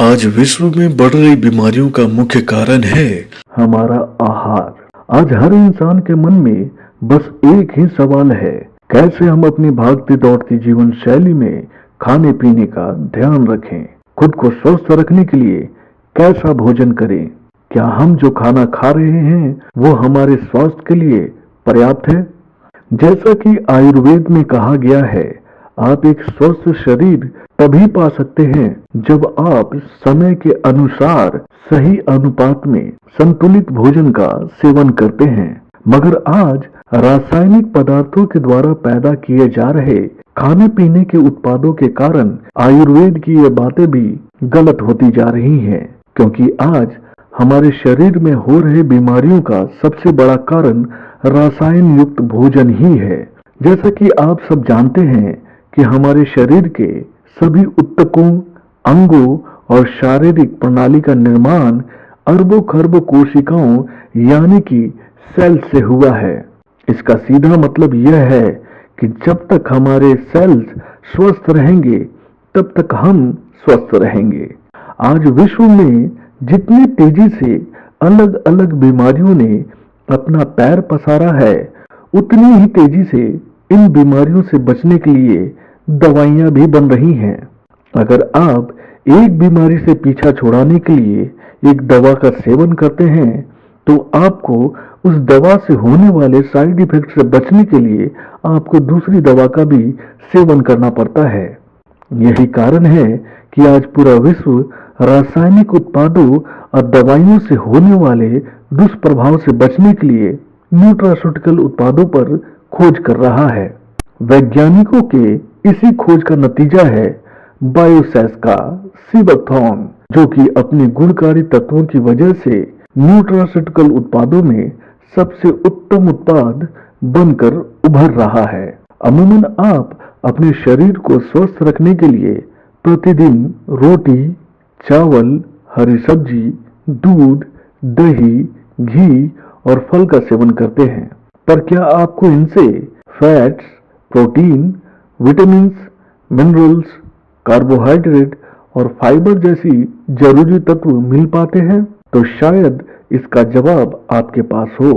आज विश्व में बढ़ रही बीमारियों का मुख्य कारण है हमारा आहार। आज हर इंसान के मन में बस एक ही सवाल है, कैसे हम अपनी भागती दौड़ती जीवन शैली में खाने पीने का ध्यान रखें, खुद को स्वस्थ रखने के लिए कैसा भोजन करें। क्या हम जो खाना खा रहे हैं वो हमारे स्वास्थ्य के लिए पर्याप्त है? जैसा कि आयुर्वेद में कहा गया है, आप एक स्वस्थ शरीर तभी पा सकते हैं जब आप समय के अनुसार सही अनुपात में संतुलित भोजन का सेवन करते हैं। मगर आज रासायनिक पदार्थों के द्वारा पैदा किए जा रहे खाने पीने के उत्पादों के कारण आयुर्वेद की ये बातें भी गलत होती जा रही हैं, क्योंकि आज हमारे शरीर में हो रहे बीमारियों का सबसे बड़ा कारण रसायन युक्त भोजन ही है। जैसा कि आप सब जानते हैं कि हमारे शरीर के सभी ऊतकों, अंगों और शारीरिक प्रणाली का निर्माण अरबों खरबों कोशिकाओं यानी कि सेल से हुआ है। इसका सीधा मतलब यह है कि जब तक हमारे सेल्स स्वस्थ रहेंगे तब तक हम स्वस्थ रहेंगे। आज विश्व में जितनी तेजी से अलग अलग बीमारियों ने अपना पैर पसारा है, उतनी ही तेजी से इन बीमारियों से बचने के लिए दवाइयां भी बन रही हैं। अगर आप एक बीमारी से पीछा छुड़ाने के लिए एक दवा का सेवन करते हैं तो आपको उस दवा से होने वाले साइड इफेक्ट से बचने के लिए आपको दूसरी दवा का भी सेवन करना पड़ता है। यही कारण है कि आज पूरा विश्व रासायनिक उत्पादों और दवाइयों से होने वाले दुष्प्रभाव से बचने के लिए न्यूट्रास्यूटिकल उत्पादों पर खोज कर रहा है। वैज्ञानिकों के इसी खोज का नतीजा है बायोसेस का सीबकथॉर्न, जो कि अपनी गुणकारी तत्वों की वजह से न्यूट्रास्यूटिकल उत्पादों में सबसे उत्तम उत्पाद बनकर उभर रहा है। अमूमन आप अपने शरीर को स्वस्थ रखने के लिए प्रतिदिन रोटी, चावल, हरी सब्जी, दूध, दही, घी और फल का सेवन करते हैं, पर क्या आपको इनसे fats, protein, vitamins, minerals, carbohydrate और फाइबर जैसी जरूरी तत्व मिल पाते हैं? तो शायद इसका जवाब आपके पास हो।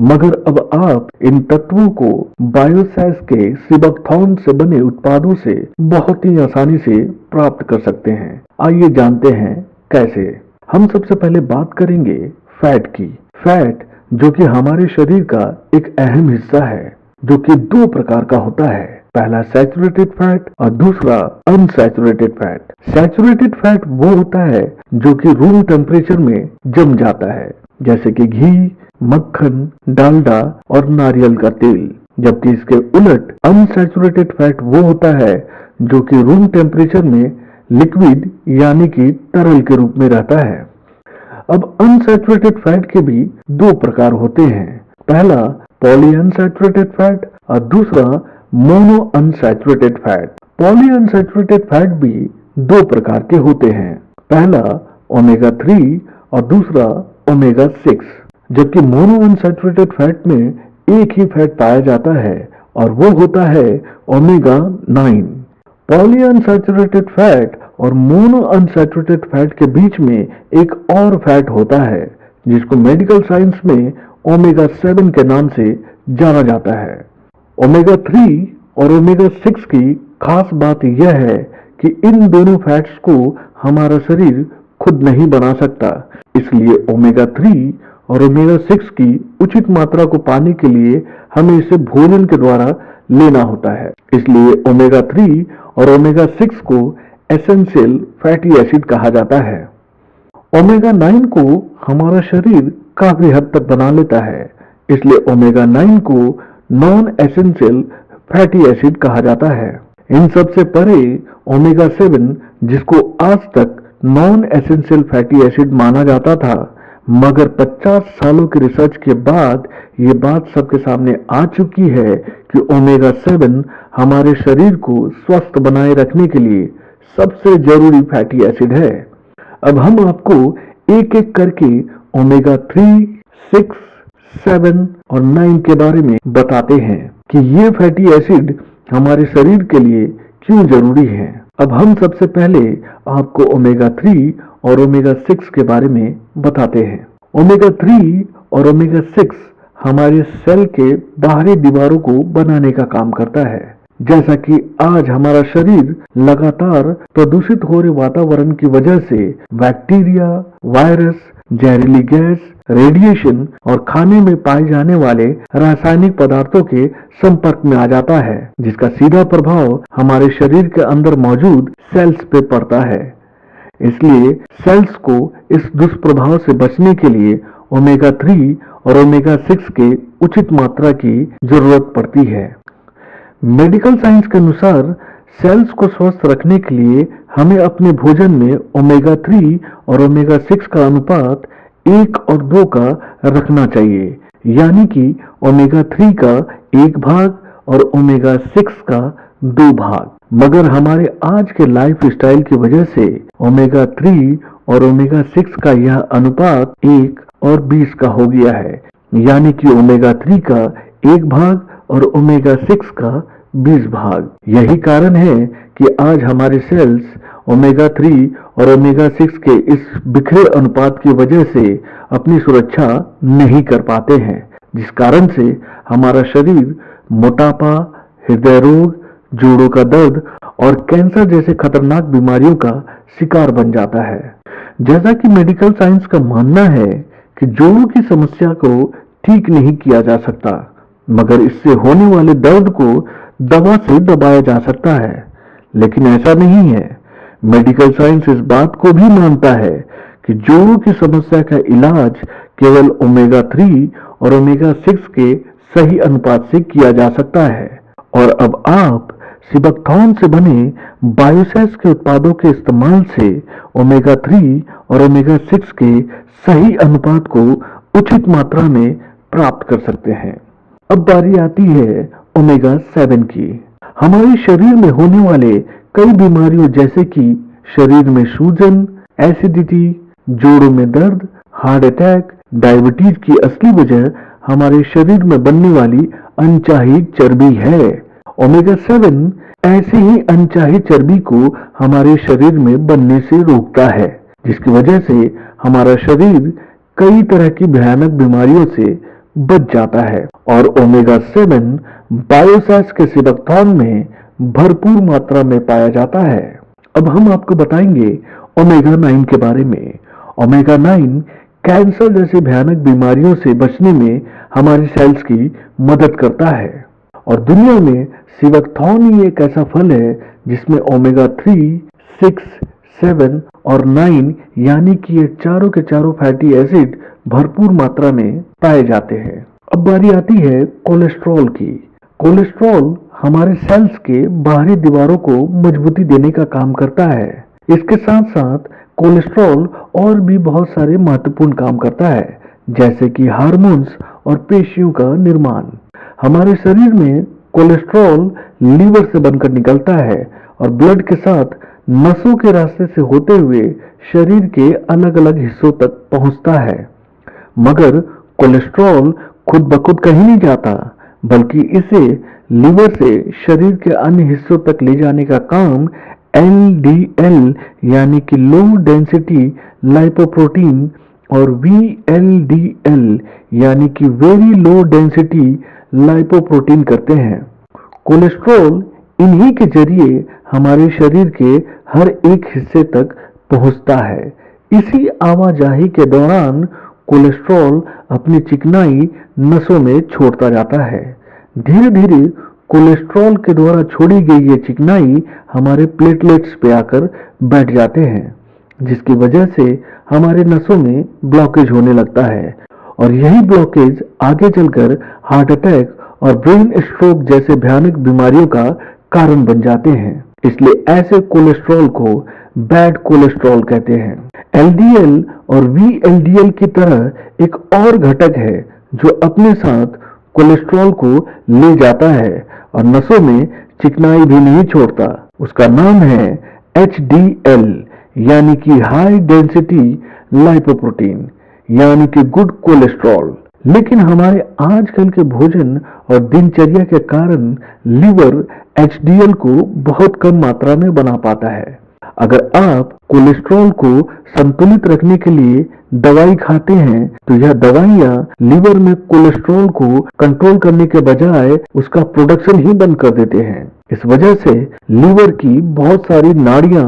मगर अब आप इन तत्वों को बायोसेस के सीबकथॉर्न से बने उत्पादों से बहुत ही आसानी से प्राप्त कर सकते हैं। आइए जानते हैं कैसे। हम सबसे पहले बात करेंगे फैट की। फैट जो कि हमारे शरीर का एक अहम हिस्सा है, जो कि दो प्रकार का होता है। पहला सैचुरेटेड फैट और दूसरा अनसैचुरेटेड फैट। सैचुरेटेड फैट वो होता है जो कि रूम टेम्परेचर में जम जाता है, जैसे कि घी, मक्खन, डालडा और नारियल का तेल। जबकि इसके उलट अनसैचुरेटेड फैट वो होता है जो कि रूम टेम्परेचर में लिक्विड यानी कि तरल के रूप में रहता है। अब अनसैचुरेटेड फैट के भी दो प्रकार होते हैं। पहला पॉली अनसैचुरेटेड फैट और दूसरा mono unsaturated fat. Poly unsaturated fat भी दो प्रकार के होते हैं। पहला ओमेगा 3 और दूसरा ओमेगा 6। जबकि मोनो अनसैचुरेटेड फैट में एक ही फैट पाया जाता है और वो होता है ओमेगा 9। पॉली अनसैचुरेटेड फैट और मोनो अनसैचुरेटेड फैट के बीच में एक और फैट होता है जिसको मेडिकल साइंस में ओमेगा 7 के नाम से जाना जाता है। ओमेगा 3 और ओमेगा 6 की खास बात यह है कि इन दोनों फैट्स को हमारा शरीर खुद नहीं बना सकता, इसलिए ओमेगा 3 और ओमेगा 6 की उचित मात्रा को पाने के लिए हमें इसे भोजन के द्वारा लेना होता है। इसलिए ओमेगा 3 और ओमेगा 6 को एसेंशियल फैटी एसिड कहा जाता है। ओमेगा 9 को हमारा शरीर काफी हद तक बना लेता है, इसलिए ओमेगा 9 को नॉन एसेंशियल फैटी एसिड कहा जाता है। इन सब से परे ओमेगा 7, जिसको आज तक नॉन एसेंशियल फैटी एसिड माना जाता था, मगर 50 सालों की रिसर्च के बाद ये बात सबके सामने आ चुकी है कि ओमेगा 7 हमारे शरीर को स्वस्थ बनाए रखने के लिए सबसे जरूरी फैटी एसिड है। अब हम आपको एक एक करके ओमेगा 3, 6, 7 और 9 के बारे में बताते हैं कि ये फैटी एसिड हमारे शरीर के लिए क्यों जरूरी है। अब हम सबसे पहले आपको ओमेगा 3 और ओमेगा 6 के बारे में बताते हैं। ओमेगा 3 और ओमेगा 6 हमारे सेल के बाहरी दीवारों को बनाने का काम करता है। जैसा कि आज हमारा शरीर लगातार प्रदूषित हो रहे वातावरण की वजह से बैक्टीरिया, वायरस, जहरीली गैस, रेडिएशन और खाने में पाए जाने वाले रासायनिक पदार्थों के संपर्क में आ जाता है, जिसका सीधा प्रभाव हमारे शरीर के अंदर मौजूद सेल्स पे पड़ता है। इसलिए सेल्स को इस दुष्प्रभाव से बचने के लिए ओमेगा 3 और ओमेगा 6 के उचित मात्रा की जरूरत पड़ती है। मेडिकल साइंस के अनुसार सेल्स को स्वस्थ रखने के लिए हमें अपने भोजन में ओमेगा 3 और ओमेगा 6 का अनुपात 1 और 2 का रखना चाहिए, यानी कि ओमेगा 3 का 1 भाग और ओमेगा 6 का 2 भाग। मगर हमारे आज के लाइफ स्टाइल की वजह से ओमेगा 3 और ओमेगा 6 का यह अनुपात 1 और 20 का हो गया है, यानी कि ओमेगा 3 का 1 भाग और ओमेगा 6 का 20 भाग। यही कारण है कि आज हमारे सेल्स ओमेगा 3 और ओमेगा 6 के इस बिखरे अनुपात की वजह से अपनी सुरक्षा नहीं कर पाते हैं, जिस कारण से हमारा शरीर मोटापा, हृदय रोग, जोड़ों का दर्द और कैंसर जैसे खतरनाक बीमारियों का शिकार बन जाता है। जैसा कि मेडिकल साइंस का मानना है कि जोड़ों की समस्या को ठीक नहीं किया जा सकता, मगर इससे होने वाले दर्द को दवा से दबाया जा सकता है, लेकिन ऐसा नहीं है। मेडिकल साइंस इस बात को भी मानता है कि जोड़ों की समस्या का इलाज केवल ओमेगा 3 और ओमेगा 6 के सही अनुपात से किया जा सकता है। और अब आप सिबकथॉर्न से बने बायोसेस के उत्पादों के इस्तेमाल से ओमेगा 3 और ओमेगा 6 के सही अनुपात को उचित मात्रा में प्राप्त कर सकते हैं। अब बारी आती है ओमेगा 7 की। हमारे शरीर में होने वाले कई बीमारियों जैसे कि शरीर में सूजन, एसिडिटी, जोड़ों में दर्द, हार्ट अटैक, डायबिटीज की असली वजह हमारे शरीर में बनने वाली अनचाही चर्बी है। ओमेगा 7 ऐसे ही अनचाही चर्बी को हमारे शरीर में बनने से रोकता है, जिसकी वजह से हमारा शरीर कई तरह की भयानक बीमारियों से बच जाता है। और ओमेगा 7 बायोसेस के सिबकथॉर्न में भरपूर मात्रा में पाया जाता है। अब हम आपको बताएंगे ओमेगा 9 के बारे में। ओमेगा 9 कैंसर जैसे भयानक बीमारियों से बचने में हमारे सेल्स की मदद करता है। और दुनिया में सिबकथॉर्न ही एक ऐसा फल है जिसमें ओमेगा 3, 6, 7 और 9 यानी कि ये चारों के चारों फैटी एसिड भरपूर मात्रा में पाए जाते हैं। अब बारी आती है कोलेस्ट्रॉल की। कोलेस्ट्रॉल हमारे सेल्स के बाहरी दीवारों को मजबूती देने का काम करता है। इसके साथ साथ कोलेस्ट्रॉल और भी बहुत सारे महत्वपूर्ण काम करता है, जैसे कि हार्मोन्स और पेशियों का निर्माण। हमारे शरीर में कोलेस्ट्रॉल लीवर से बनकर निकलता है और ब्लड के साथ नसों के रास्ते से होते हुए शरीर के अलग अलग हिस्सों तक पहुंचता है। मगर कोलेस्ट्रॉल खुद ब खुद कहीं नहीं जाता, बल्कि इसे लीवर से शरीर के अन्य हिस्सों तक ले जाने का काम LDL यानी कि लो डेंसिटी लाइपोप्रोटीन और VLDL यानी कि वेरी लो डेंसिटी लाइपोप्रोटीन करते हैं। कोलेस्ट्रॉल इन्हीं के जरिए हमारे शरीर के हर एक हिस्से तक पहुंचता है। इसी आवाजाही के दौरान कोलेस्ट्रॉल अपनी चिकनाई नसों में छोड़ता जाता है। धीरे धीरे कोलेस्ट्रॉल के द्वारा छोड़ी गई ये चिकनाई हमारे प्लेटलेट्स पे आकर बैठ जाते हैं, जिसकी वजह से हमारे नसों में ब्लॉकेज होने लगता है और यही ब्लॉकेज आगे चलकर हार्ट अटैक और ब्रेन स्ट्रोक जैसे भयानक बीमारियों का कारण बन जाते हैं। इसलिए ऐसे कोलेस्ट्रॉल को बैड कोलेस्ट्रॉल कहते हैं। LDL और VLDL की तरह एक और घटक है जो अपने साथ कोलेस्ट्रॉल को ले जाता है और नसों में चिकनाई भी नहीं छोड़ता। उसका नाम है HDL यानी कि हाई डेंसिटी लाइपोप्रोटीन यानी कि गुड कोलेस्ट्रॉल। लेकिन हमारे आजकल के भोजन और दिनचर्या के कारण लिवर एचडीएल को बहुत कम मात्रा में बना पाता है। अगर आप कोलेस्ट्रॉल को संतुलित रखने के लिए दवाई खाते हैं तो यह दवाइयां लीवर में कोलेस्ट्रॉल को कंट्रोल करने के बजाय उसका प्रोडक्शन ही बंद कर देते हैं। इस वजह से लीवर की बहुत सारी नाड़ियां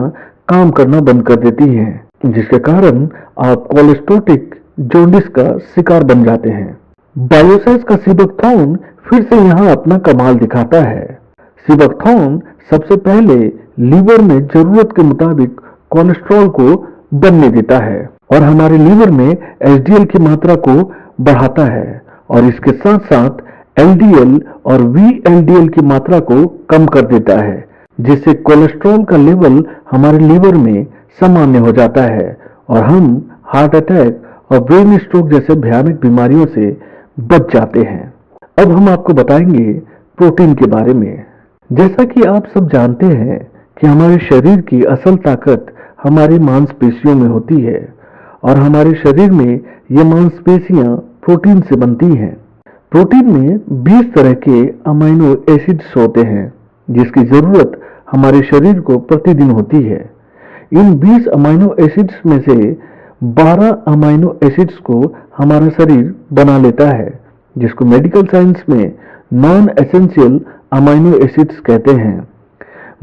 काम करना बंद कर देती हैं, जिसके कारण आप कोलेस्ट्रोटिक जॉन्डिस का शिकार बन जाते हैं। बायोसाइज का सीबकथॉर्न फिर से यहाँ अपना कमाल दिखाता है। सीबकथॉर्न सबसे पहले लीवर में जरूरत के मुताबिक कोलेस्ट्रॉल को बनने देता है और हमारे लीवर में एचडीएल की मात्रा को बढ़ाता है और इसके साथ साथ एलडीएल और वीएलडीएल की मात्रा को कम कर देता है, जिससे कोलेस्ट्रॉल का लेवल हमारे लीवर में सामान्य हो जाता है और हम हार्ट अटैक और ब्रेन स्ट्रोक जैसे भयानक बीमारियों से बच जाते हैं। अब हम आपको बताएंगे प्रोटीन के बारे में। जैसा कि आप सब जानते हैं कि हमारे शरीर की असल ताकत हमारी मांसपेशियों में होती है और हमारे शरीर में ये मांसपेशियां प्रोटीन से बनती हैं। प्रोटीन में 20 तरह के अमीनो एसिड्स होते हैं जिसकी जरूरत हमारे शरीर को प्रतिदिन होती है। इन 20 अमीनो एसिड्स में से 12 अमीनो एसिड्स को हमारा शरीर बना लेता है, जिसको मेडिकल साइंस में नॉन एसेंशियल अमीनो एसिड्स कहते हैं।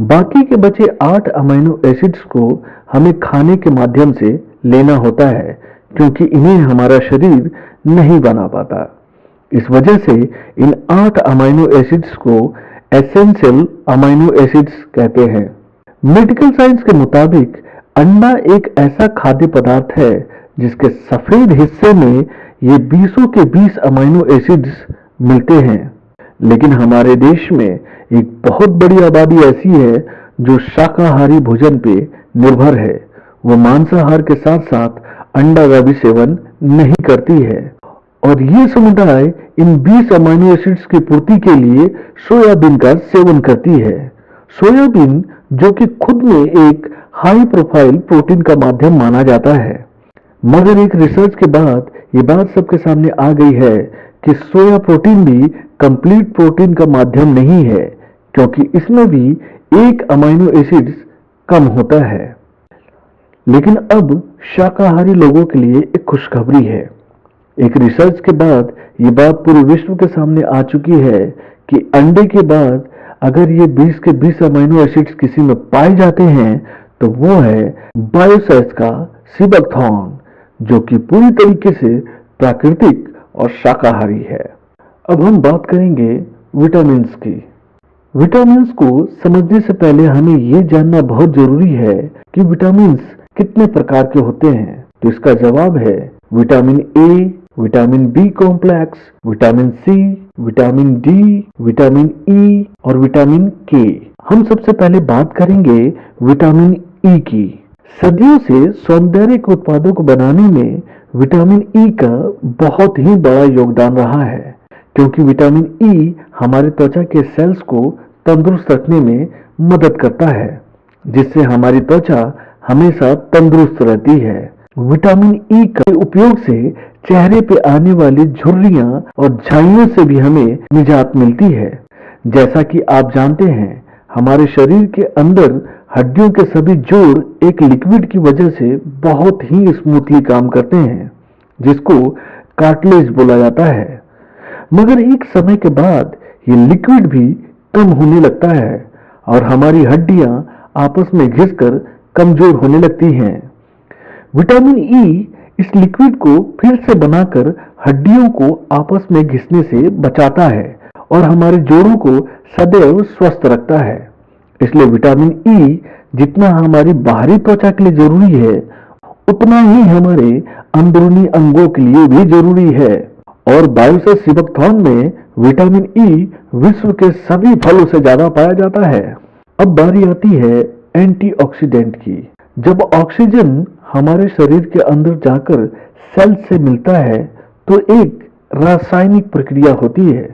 बाकी के बचे 8 अमीनो एसिड्स को हमें खाने के माध्यम से लेना होता है, क्योंकि इन्हें हमारा शरीर नहीं बना पाता। इस वजह से इन 8 अमीनो एसिड्स को एसेंशियल अमीनो एसिड्स कहते हैं। मेडिकल साइंस के मुताबिक अंडा एक ऐसा खाद्य पदार्थ है जिसके सफेद हिस्से में ये 20 के 20 अमीनो एसिड्स मिलते हैं। लेकिन हमारे देश में एक बहुत बड़ी आबादी ऐसी है जो शाकाहारी भोजन पे निर्भर है। वो मांसाहार के साथ साथ अंडा का भी सेवन नहीं करती है और ये समुदाय इन 20 अमीनो एसिड्स की पूर्ति के लिए सोयाबीन का सेवन करती है। सोयाबीन जो कि खुद में एक हाई प्रोफाइल प्रोटीन का माध्यम माना जाता है, मगर एक रिसर्च के बाद ये बात सबके सामने आ गई है कि सोया प्रोटीन भी कंप्लीट प्रोटीन का माध्यम नहीं है, क्योंकि इसमें भी एक अमीनो एसिड्स कम होता है। लेकिन अब शाकाहारी लोगों के लिए एक खुशखबरी है। एक रिसर्च के बाद ये बात पूरे विश्व के सामने आ चुकी है कि अंडे के बाद अगर ये 20 के 20 अमीनो एसिड्स किसी में पाए जाते हैं तो वो है बायोसाइज का सीबकथॉर्न, जो कि पूरी तरीके से प्राकृतिक और शाकाहारी है। अब हम बात करेंगे विटामिन्स की। विटामिन्स को समझने से पहले हमें ये जानना बहुत जरूरी है कि विटामिन्स कितने प्रकार के होते हैं। तो इसका जवाब है vitamin A, vitamin B complex, vitamin C, vitamin D, vitamin E और विटामिन के। हम सबसे पहले बात करेंगे विटामिन ई की। सदियों से सौंदर्य के उत्पादों को बनाने में विटामिन ई का बहुत ही बड़ा योगदान रहा है, क्योंकि विटामिन ई हमारे त्वचा के सेल्स को तंदुरुस्त रखने में मदद करता है, जिससे हमारी त्वचा हमेशा तंदुरुस्त रहती है। विटामिन ई के उपयोग से चेहरे पे आने वाली झुर्रियां और झाइयों से भी हमें निजात मिलती है। जैसा कि आप जानते हैं, हमारे शरीर के अंदर हड्डियों के सभी जोड़ एक लिक्विड की वजह से बहुत ही स्मूथली काम करते हैं, जिसको कार्टिलेज बोला जाता है। मगर एक समय के बाद ये लिक्विड भी कम होने लगता है और हमारी हड्डियां आपस में घिसकर कमजोर होने लगती हैं। विटामिन ई इस लिक्विड को फिर से बनाकर हड्डियों को आपस में घिसने से बचाता है और हमारे जोड़ों को सदैव स्वस्थ रखता है। इसलिए विटामिन ई जितना हमारी बाहरी त्वचा के लिए जरूरी है, उतना ही हमारे अंदरूनी अंगों के लिए भी जरूरी है। और बायोसाइज सीबकथॉर्न में विटामिन ई विश्व के सभी फलों से ज्यादा पाया जाता है। अब बारी आती है एंटीऑक्सीडेंट की। जब ऑक्सीजन हमारे शरीर के अंदर जाकर सेल से मिलता है तो एक रासायनिक प्रक्रिया होती है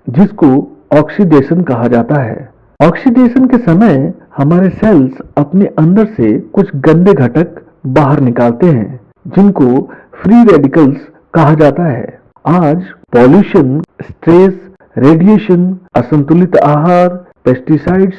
जिसको ऑक्सीडेशन कहा जाता है। ऑक्सीडेशन के समय हमारे सेल्स अपने अंदर से कुछ गंदे घटक बाहर निकालते हैं, जिनको फ्री रेडिकल्स कहा जाता है। आज पॉल्यूशन, स्ट्रेस, रेडिएशन, असंतुलित आहार, पेस्टिसाइड्स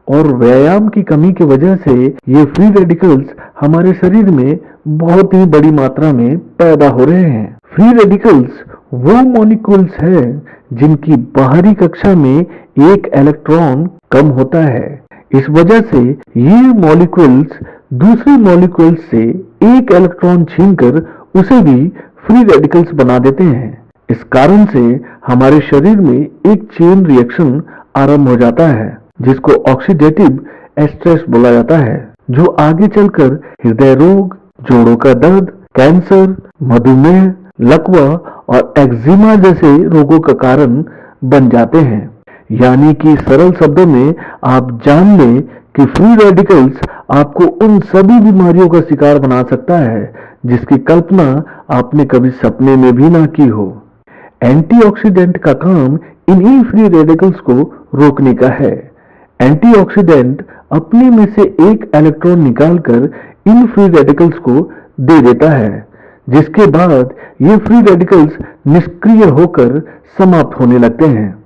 और व्यायाम की कमी की वजह से ये फ्री रेडिकल्स हमारे शरीर में बहुत ही बड़ी मात्रा में पैदा हो रहे हैं। फ्री रेडिकल्स वो मॉलिक्यूल्स हैं जिनकी बाहरी कक्षा में एक इलेक्ट्रॉन कम होता है। इस वजह से ये मॉलिक्यूल्स दूसरे मॉलिक्यूल्स से एक इलेक्ट्रॉन छीनकर उसे भी फ्री रेडिकल्स बना देते हैं। इस कारण से हमारे शरीर में एक चेन रिएक्शन आरंभ हो जाता है जिसको ऑक्सीडेटिव स्ट्रेस बोला जाता है, जो आगे चलकर हृदय रोग, जोड़ों का दर्द, कैंसर, मधुमेह, लकवा और एक्जिमा जैसे रोगों का कारण बन जाते हैं। यानी कि सरल शब्दों में आप जान लें कि फ्री रेडिकल्स आपको उन सभी बीमारियों का शिकार बना सकता है जिसकी कल्पना आपने कभी सपने में भी ना की हो। एंटीऑक्सीडेंट का काम इन्हीं फ्री रेडिकल्स को रोकने का है। एंटीऑक्सीडेंट अपने में से एक इलेक्ट्रॉन निकालकर इन फ्री रेडिकल्स को दे देता है, जिसके बाद ये फ्री रेडिकल्स निष्क्रिय होकर समाप्त होने लगते हैं।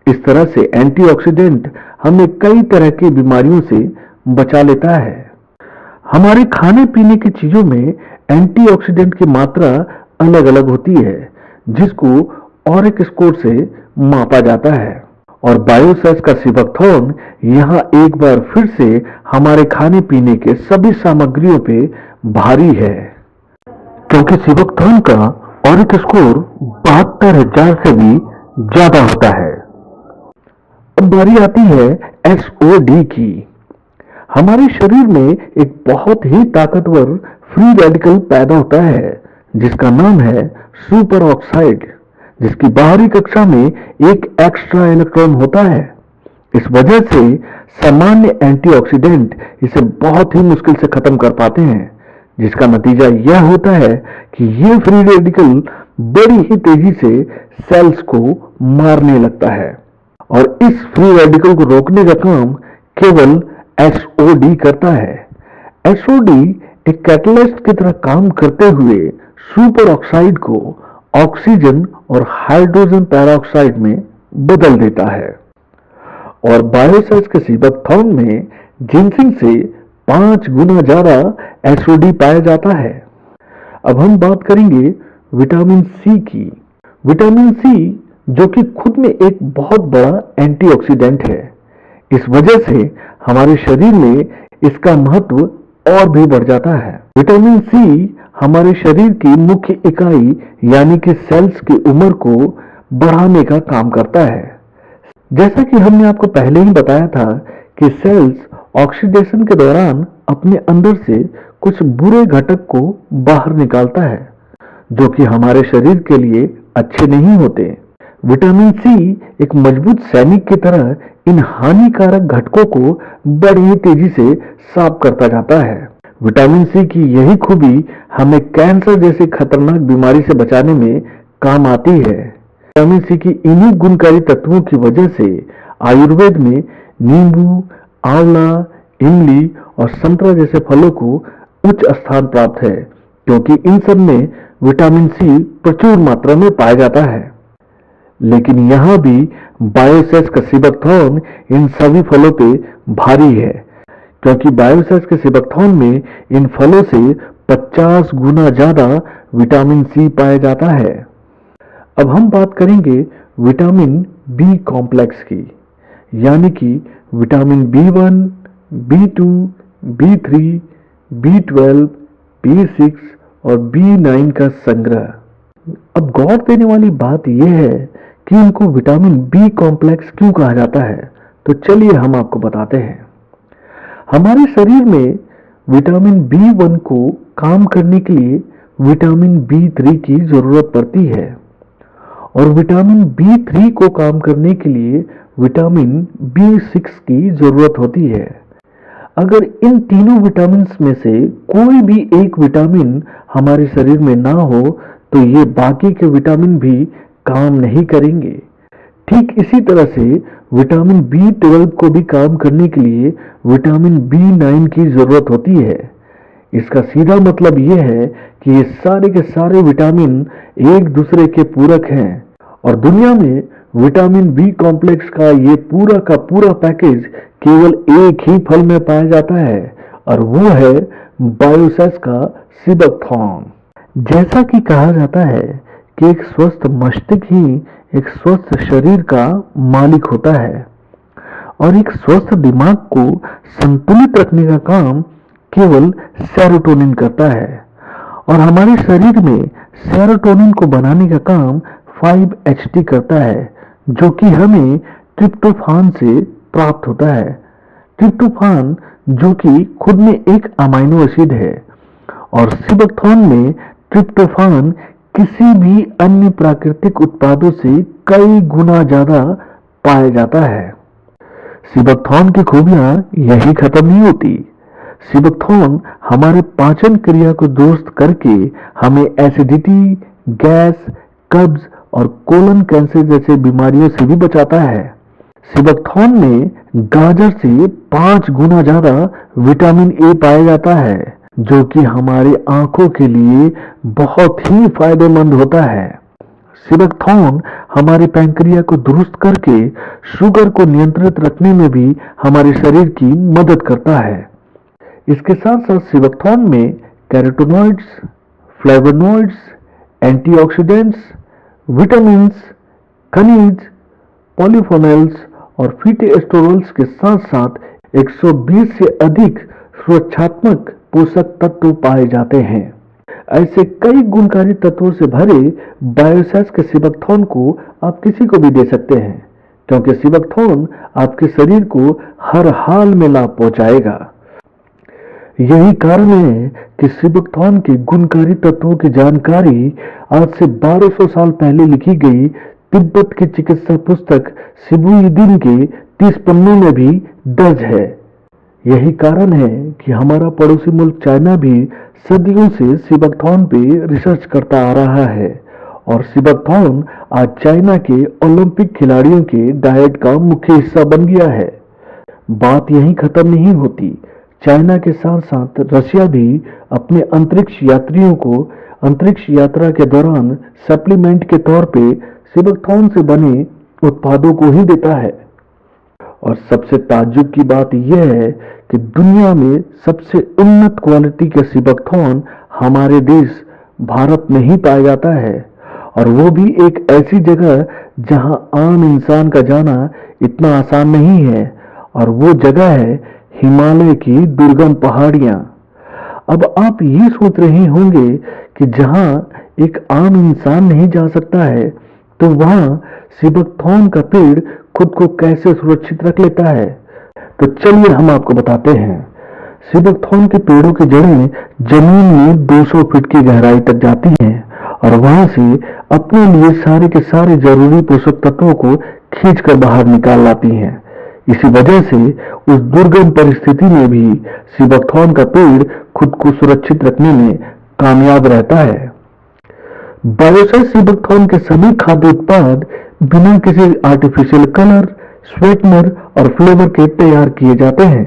इस तरह से एंटीऑक्सीडेंट हमें कई तरह की बीमारियों से बचा लेता है। हमारे खाने पीने की चीजों में एंटीऑक्सीडेंट की मात्रा अलग अलग होती है, जिसको ऑरिक स्कोर से मापा जाता है। और बायोसेस का सिबकथॉर्न यहाँ एक बार फिर से हमारे खाने पीने के सभी सामग्रियों पे भारी है, क्योंकि सिबकथॉर्न का ऑरिक स्कोर 72,000 से भी ज्यादा होता है। अब बारी आती है एसओडी की। हमारे शरीर में एक बहुत ही ताकतवर फ्री रेडिकल पैदा होता है जिसका नाम है सुपर ऑक्साइड, जिसकी बाहरी कक्षा में एक एक्स्ट्रा इलेक्ट्रॉन होता है। इस वजह से सामान्य एंटीऑक्सीडेंट इसे बहुत ही मुश्किल से खत्म कर पाते हैं, जिसका नतीजा यह होता है कि ये फ्री रेडिकल बड़ी ही तेजी से सेल्स को मारने लगता है। और इस फ्री रेडिकल को रोकने का काम केवल एसओडी करता है। एसओडी एक कैटलिस्ट की तरह काम करते हुए सुपर ऑक्साइड को ऑक्सीजन और हाइड्रोजन पेरोक्साइड में बदल देता है। और बायोसेस के सिबकथॉर्न में जिंसिंग से 5 गुना ज्यादा एसओडी पाया जाता है। अब हम बात करेंगे विटामिन सी की। विटामिन सी जो कि खुद में एक बहुत बड़ा एंटीऑक्सीडेंट है, इस वजह से हमारे शरीर में इसका महत्व और भी बढ़ जाता है। विटामिन सी हमारे शरीर की मुख्य इकाई यानी कि सेल्स की उम्र को बढ़ाने का काम करता है। जैसा कि हमने आपको पहले ही बताया था कि सेल्स ऑक्सीडेशन के दौरान अपने अंदर से कुछ बुरे घटक को बाहर निकालता है जो कि हमारे शरीर के लिए अच्छे नहीं होते। विटामिन सी एक मजबूत सैनिक की तरह इन हानिकारक घटकों को बड़ी तेजी से साफ करता जाता है। विटामिन सी की यही खूबी हमें कैंसर जैसी खतरनाक बीमारी से बचाने में काम आती है। विटामिन सी की इन्हीं गुणकारी तत्वों की वजह से आयुर्वेद में नींबू, आंवला, इमली और संतरा जैसे फलों को उच्च स्थान प्राप्त है, क्योंकि इन सब में विटामिन सी प्रचुर मात्रा में पाया जाता है। लेकिन यहाँ भी बायोसेस का सिबकथॉर्न इन सभी फलों पे भारी है, क्योंकि बायोसेस के सिबकथॉर्न में इन फलों से 50 गुना ज्यादा विटामिन सी पाया जाता है। अब हम बात करेंगे विटामिन बी कॉम्प्लेक्स की, यानी कि vitamin B1, B2, B3, B12, B6 और B9 का संग्रह। अब गौर देने वाली बात यह है कि इनको विटामिन बी कॉम्प्लेक्स क्यों कहा जाता है, तो चलिए हम आपको बताते हैं। हमारे शरीर में विटामिन B1 को काम करने के लिए विटामिन B3 की जरूरत पड़ती है और विटामिन B3 को काम करने के लिए विटामिन B6 की जरूरत होती है। अगर इन तीनों विटामिन में से कोई भी एक विटामिन हमारे शरीर में ना हो तो ये बाकी के विटामिन भी काम नहीं करेंगे। ठीक इसी तरह से विटामिन B12 को भी काम करने के लिए विटामिन B9 की जरूरत होती है। इसका सीधा मतलब यह है कि ये सारे के सारे विटामिन एक दूसरे के पूरक हैं और दुनिया में विटामिन बी कॉम्प्लेक्स का पूरा पैकेज केवल एक ही फल में पाया जाता है और वो है बायोसेस का सिबकथॉर्न। जैसा कि कहा जाता है कि एक स्वस्थ मस्तिष्क ही एक स्वस्थ शरीर का मालिक होता है और एक स्वस्थ दिमाग को संतुलित रखने का काम केवल सेरोटोनिन करता है और हमारे शरीर में सेरोटोनिन को बनाने का काम 5-HT करता है जो कि हमें ट्रिप्टोफान से प्राप्त होता है। ट्रिप्टोफान जो कि खुद में एक अमाइनो एसिड है और सिबकथॉर्न में ट्रिप्टोफान किसी भी अन्य प्राकृतिक उत्पादों से कई गुना ज्यादा पाया जाता है। सिबकथॉर्न की खूबियां यही खत्म नहीं होती। सिबकथॉर्न हमारे पाचन क्रिया को दुरुस्त करके हमें एसिडिटी, गैस, कब्ज और कोलन कैंसर जैसे बीमारियों से भी बचाता है। सिबकथॉर्न में गाजर से 5 गुना ज्यादा विटामिन ए पाया जाता है जो कि हमारी आंखों के लिए बहुत ही फायदेमंद होता है। सिबकथॉर्न हमारे पैंक्रिया को दुरुस्त करके शुगर को नियंत्रित रखने में भी हमारे शरीर की मदद करता है। इसके साथ साथ सिबकथॉर्न में कैरोटीनॉइड्स, फ्लेवोनॉइड्स, एंटीऑक्सीडेंट्स, विटामिन्स, खनिज, पॉलीफेनॉल्स और फिटोस्टेरोल्स के साथ साथ 120 से अधिक सुरक्षात्मक पोषक तत्व पाए जाते हैं। ऐसे कई गुणकारी तत्वों से भरे बायोसेस के सिबकथॉर्न को आप किसी को भी दे सकते हैं क्योंकि सिबकथॉर्न आपके शरीर को हर हाल में लाभ पहुंचाएगा। यही कारण है कि सिबकथॉर्न के गुणकारी तत्वों की जानकारी आज से 1200 साल पहले लिखी गई तिब्बत की चिकित्सा पुस्तक शिबुयिदिन के 30 पन्नों में भी दर्ज है। यही कारण है कि हमारा पड़ोसी मुल्क चाइना भी सदियों से सिबकथॉर्न पे रिसर्च करता आ रहा है और सिबकथॉर्न आज चाइना के ओलंपिक खिलाड़ियों के डाइट का मुख्य हिस्सा बन गया है। बात यहीं खत्म नहीं होती। चाइना के साथ साथ रशिया भी अपने अंतरिक्ष यात्रियों को अंतरिक्ष यात्रा के दौरान सप्लीमेंट के तौर पे सिबकथॉर्न से बने उत्पादों को ही देता है। और सबसे ताज्जुब की बात यह है कि दुनिया में सबसे उन्नत क्वालिटी के सिबकथॉर्न हमारे देश भारत में ही पाया जाता है और वो भी एक ऐसी जगह जहां आम इंसान का जाना इतना आसान नहीं है और वो जगह है हिमालय की दुर्गम पहाड़ियां। अब आप ये सोच रहे होंगे कि जहां एक आम इंसान नहीं जा सकता है तो वहां सिबकथॉर्न का पेड़ खुद को कैसे सुरक्षित रख लेता है। तो चलिए हम आपको बताते हैं। सिबकथॉर्न के पेड़ों की जड़ें जमीन में 200 फीट की गहराई तक जाती हैं और वहां से अपने लिए सारे के सारे जरूरी पोषक तत्वों को खींचकर बाहर निकाल लाती हैं। इसी वजह से उस दुर्गम परिस्थिति में भी सिबकथॉर्न का पेड़ खुद को सुरक्षित रखने में कामयाब रहता है। बायोसेस सिबकथॉर्न के सभी खाद्य उत्पाद बिना किसी आर्टिफिशियल कलर, स्वीटनर और फ्लेवर के तैयार किए जाते हैं।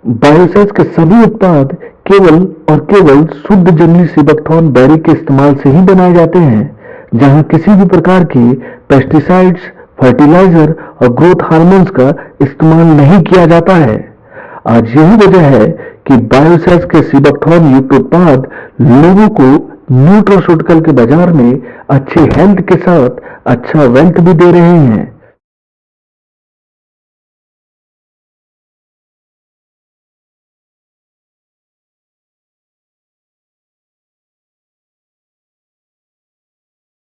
बायोसेस के सभी उत्पाद केवल और केवल शुद्ध जंगली सिबकथॉर्न बेरी के इस्तेमाल से ही बनाए जाते हैं, जहां किसी भी प्रकार के पेस्टिसाइड्स, फर्टिलाइजर और ग्रोथ हार्मोन्स का इस्तेमाल नहीं किया जाता है। आज यही वजह है कि बायोसेस के सिबकथॉर्न युक्त उत्पाद लोगों को न्यूट्रास्यूटिकल के बाजार में अच्छे हेल्थ के साथ अच्छा वेल्थ भी दे रहे हैं।